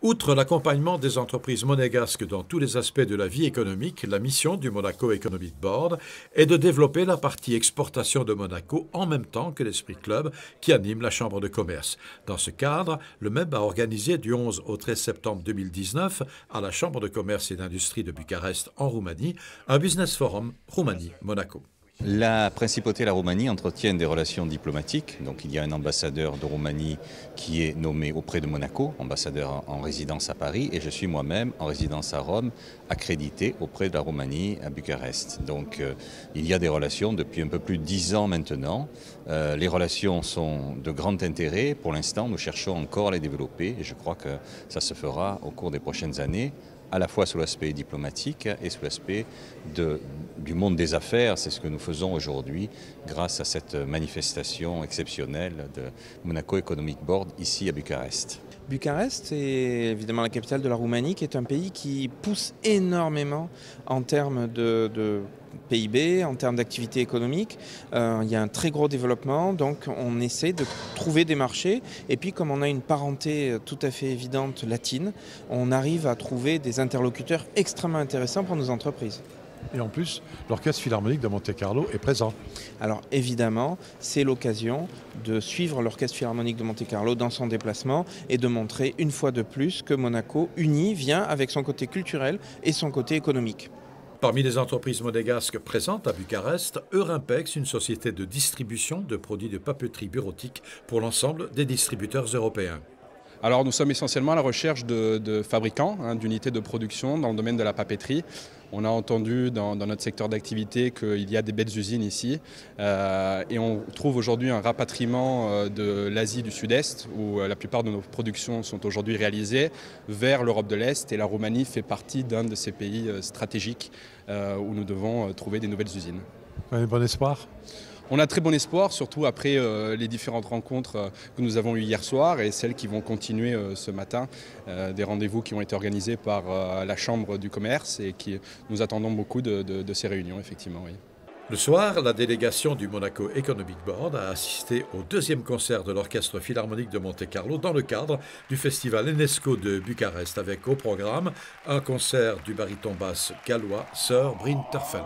Outre l'accompagnement des entreprises monégasques dans tous les aspects de la vie économique, la mission du Monaco Economic Board est de développer la partie exportation de Monaco en même temps que l'Esprit Club qui anime la Chambre de commerce. Dans ce cadre, le MEB a organisé du 11 au 13 septembre 2019 à la Chambre de commerce et d'industrie de Bucarest en Roumanie, un business forum Roumanie-Monaco. La principauté de la Roumanie entretient des relations diplomatiques. Donc il y a un ambassadeur de Roumanie qui est nommé auprès de Monaco, ambassadeur en résidence à Paris, et je suis moi-même en résidence à Rome, accrédité auprès de la Roumanie à Bucarest. Donc il y a des relations depuis un peu plus de 10 ans maintenant. Les relations sont de grand intérêt. Pour l'instant, nous cherchons encore à les développer et je crois que ça se fera au cours des prochaines années, à la fois sous l'aspect diplomatique et sous l'aspect du monde des affaires. C'est ce que nous faisons aujourd'hui grâce à cette manifestation exceptionnelle de Monaco Economic Board ici à Bucarest. Bucarest est évidemment la capitale de la Roumanie, qui est un pays qui pousse énormément en termes de PIB, en termes d'activité économique. Il y a un très gros développement, donc on essaie de trouver des marchés. Et puis comme on a une parenté tout à fait évidente latine, on arrive à trouver des interlocuteurs extrêmement intéressants pour nos entreprises. Et en plus, l'Orchestre Philharmonique de Monte-Carlo est présent. Alors évidemment, c'est l'occasion de suivre l'Orchestre Philharmonique de Monte-Carlo dans son déplacement et de montrer une fois de plus que Monaco, uni, vient avec son côté culturel et son côté économique. Parmi les entreprises monégasques présentes à Bucarest, Eurimpex, une société de distribution de produits de papeterie bureautique pour l'ensemble des distributeurs européens. Alors nous sommes essentiellement à la recherche de fabricants, d'unités de production dans le domaine de la papeterie. On a entendu dans notre secteur d'activité qu'il y a des belles usines ici et on trouve aujourd'hui un rapatriement de l'Asie du Sud-Est où la plupart de nos productions sont aujourd'hui réalisées vers l'Europe de l'Est et la Roumanie fait partie d'un de ces pays stratégiques où nous devons trouver des nouvelles usines. Vous avez bon espoir ? On a très bon espoir, surtout après les différentes rencontres que nous avons eues hier soir et celles qui vont continuer ce matin, des rendez-vous qui ont été organisés par la Chambre du commerce et qui nous attendons beaucoup de ces réunions, effectivement. Oui. Le soir, la délégation du Monaco Economic Board a assisté au deuxième concert de l'Orchestre Philharmonique de Monte-Carlo dans le cadre du festival Enesco de Bucarest avec au programme un concert du baryton basse gallois Sir Bryn Terfel.